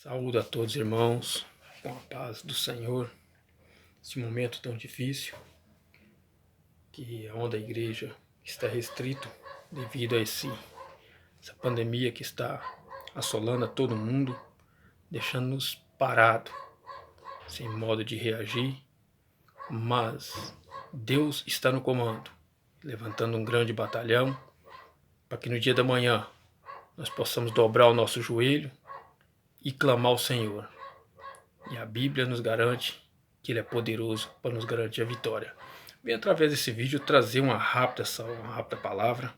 Saúde a todos, irmãos, com a paz do Senhor. Nesse momento tão difícil, que onde a igreja está restrito devido a essa pandemia que está assolando a todo mundo, deixando-nos parados, sem modo de reagir, mas Deus está no comando, levantando um grande batalhão, para que no dia da manhã nós possamos dobrar o nosso joelho e clamar ao Senhor. E a Bíblia nos garante que Ele é poderoso para nos garantir a vitória. Venho através desse vídeo trazer uma rápida palavra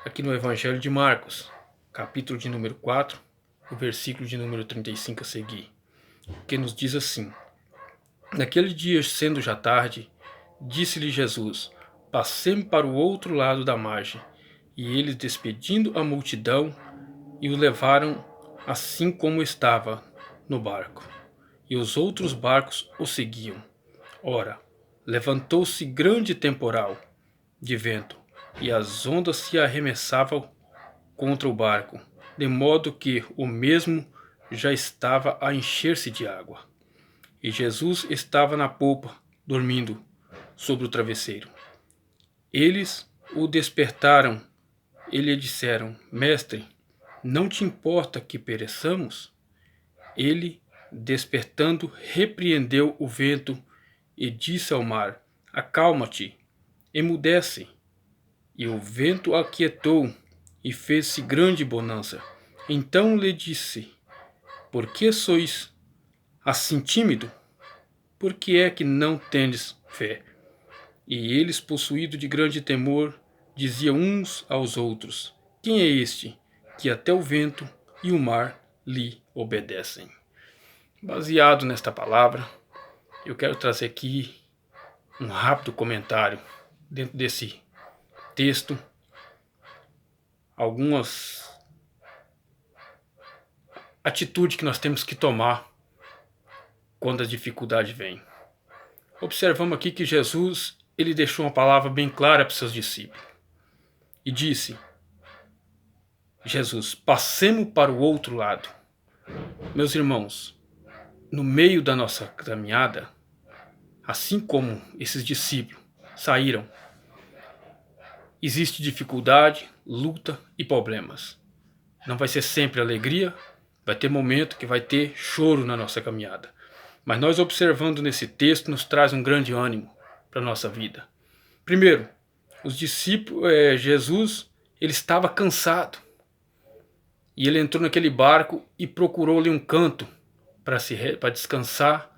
aqui no Evangelho de Marcos, capítulo de número 4, o versículo de número 35 a seguir, que nos diz assim: Naquele dia, sendo já tarde, disse-lhe Jesus: Passemos para o outro lado da margem. E eles, despedindo a multidão, e o levaram assim como estava no barco. E os outros barcos o seguiam. Ora, levantou-se grande temporal de vento, e as ondas se arremessavam contra o barco, de modo que o mesmo já estava a encher-se de água. E Jesus estava na popa, dormindo sobre o travesseiro. Eles o despertaram e lhe disseram: Mestre, não te importa que pereçamos? Ele, despertando, repreendeu o vento e disse ao mar: Acalma-te, emudece. E o vento aquietou e fez-se grande bonança. Então lhe disse: Por que sois assim tímido? Por que é que não tendes fé? E eles, possuídos de grande temor, diziam uns aos outros: Quem é este que até o vento e o mar lhe obedecem? Baseado nesta palavra, eu quero trazer aqui um rápido comentário dentro desse texto, algumas atitudes que nós temos que tomar quando a dificuldade vem. Observamos aqui que Jesus, ele deixou uma palavra bem clara para os seus discípulos e disse: Jesus, passemos para o outro lado. Meus irmãos, no meio da nossa caminhada, assim como esses discípulos saíram, existe dificuldade, luta e problemas. Não vai ser sempre alegria, vai ter momento que vai ter choro na nossa caminhada. Mas nós, observando nesse texto, nos traz um grande ânimo para a nossa vida. Primeiro, os discípulos, Jesus, ele estava cansado. E ele entrou naquele barco e procurou-lhe um canto para descansar,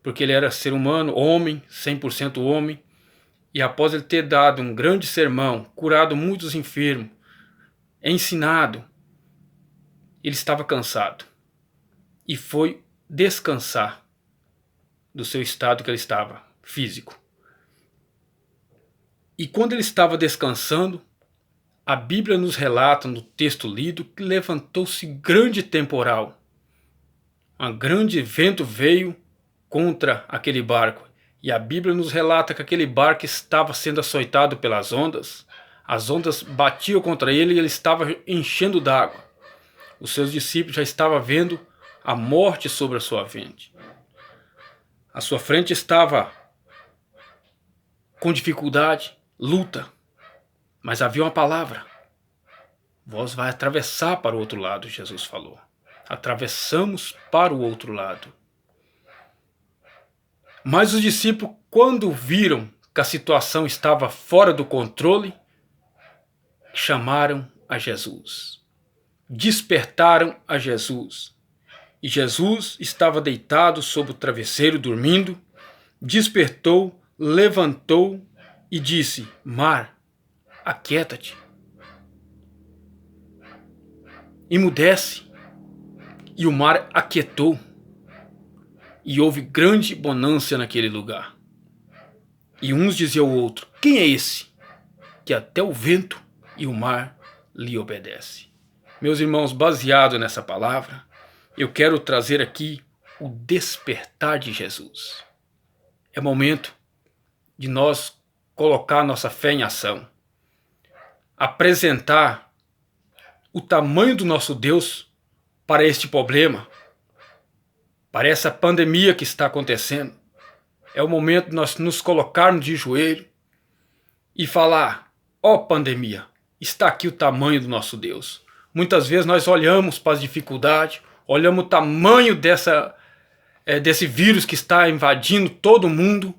porque ele era ser humano, homem, 100% homem. E após ele ter dado um grande sermão, curado muitos enfermos, ensinado, ele estava cansado. E foi descansar do seu estado que ele estava, físico. E quando ele estava descansando, a Bíblia nos relata no texto lido que levantou-se grande temporal. Um grande vento veio contra aquele barco. E a Bíblia nos relata que aquele barco estava sendo açoitado pelas ondas. As ondas batiam contra ele e ele estava enchendo d'água. Os seus discípulos já estavam vendo a morte sobre a sua frente. A sua frente estava com dificuldade, luta. Mas havia uma palavra: vós vai atravessar para o outro lado, Jesus falou. Atravessamos para o outro lado. Mas os discípulos, quando viram que a situação estava fora do controle, chamaram a Jesus. Despertaram a Jesus. E Jesus estava deitado sobre o travesseiro, dormindo. Despertou, levantou e disse: Mar, aquieta-te, emudece. E o mar aquietou, e houve grande bonança naquele lugar. E uns diziam ao outro: Quem é esse que até o vento e o mar lhe obedece? Meus irmãos, baseado nessa palavra, eu quero trazer aqui o despertar de Jesus. É momento de nós colocar nossa fé em ação, apresentar o tamanho do nosso Deus para este problema, para essa pandemia que está acontecendo. É o momento de nós nos colocarmos de joelho e falar: ó pandemia, está aqui o tamanho do nosso Deus. Muitas vezes nós olhamos para as dificuldades, olhamos o tamanho desse vírus que está invadindo todo mundo,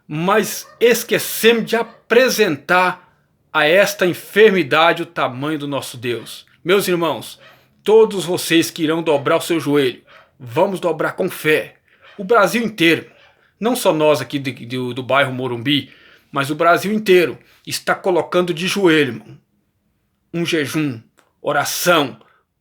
mas esquecemos de apresentar a esta enfermidade o tamanho do nosso Deus. Meus irmãos, todos vocês que irão dobrar o seu joelho, vamos dobrar com fé. O Brasil inteiro, não só nós aqui do bairro Morumbi, mas o Brasil inteiro está colocando de joelho, irmão, um jejum, oração,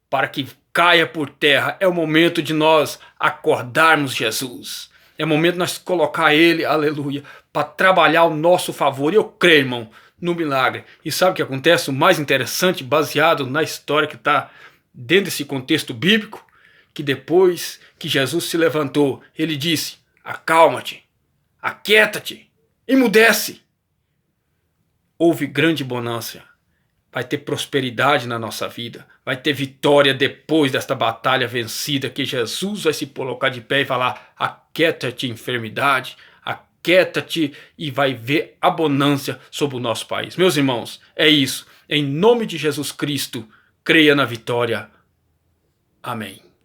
para que caia por terra. É o momento de nós acordarmos Jesus. É o momento de nós colocar Ele, aleluia, para trabalhar ao nosso favor. E eu creio, irmão, no milagre. E sabe o que acontece? O mais interessante, baseado na história que está dentro desse contexto bíblico, que depois que Jesus se levantou, Ele disse: acalma-te, aquieta-te, emudece. Houve grande bonança. Vai ter prosperidade na nossa vida. Vai ter vitória depois desta batalha vencida, que Jesus vai se colocar de pé e falar: aquieta-te, enfermidade, aquieta-te, e vai ver abundância sobre o nosso país. Meus irmãos, é isso. Em nome de Jesus Cristo, creia na vitória. Amém.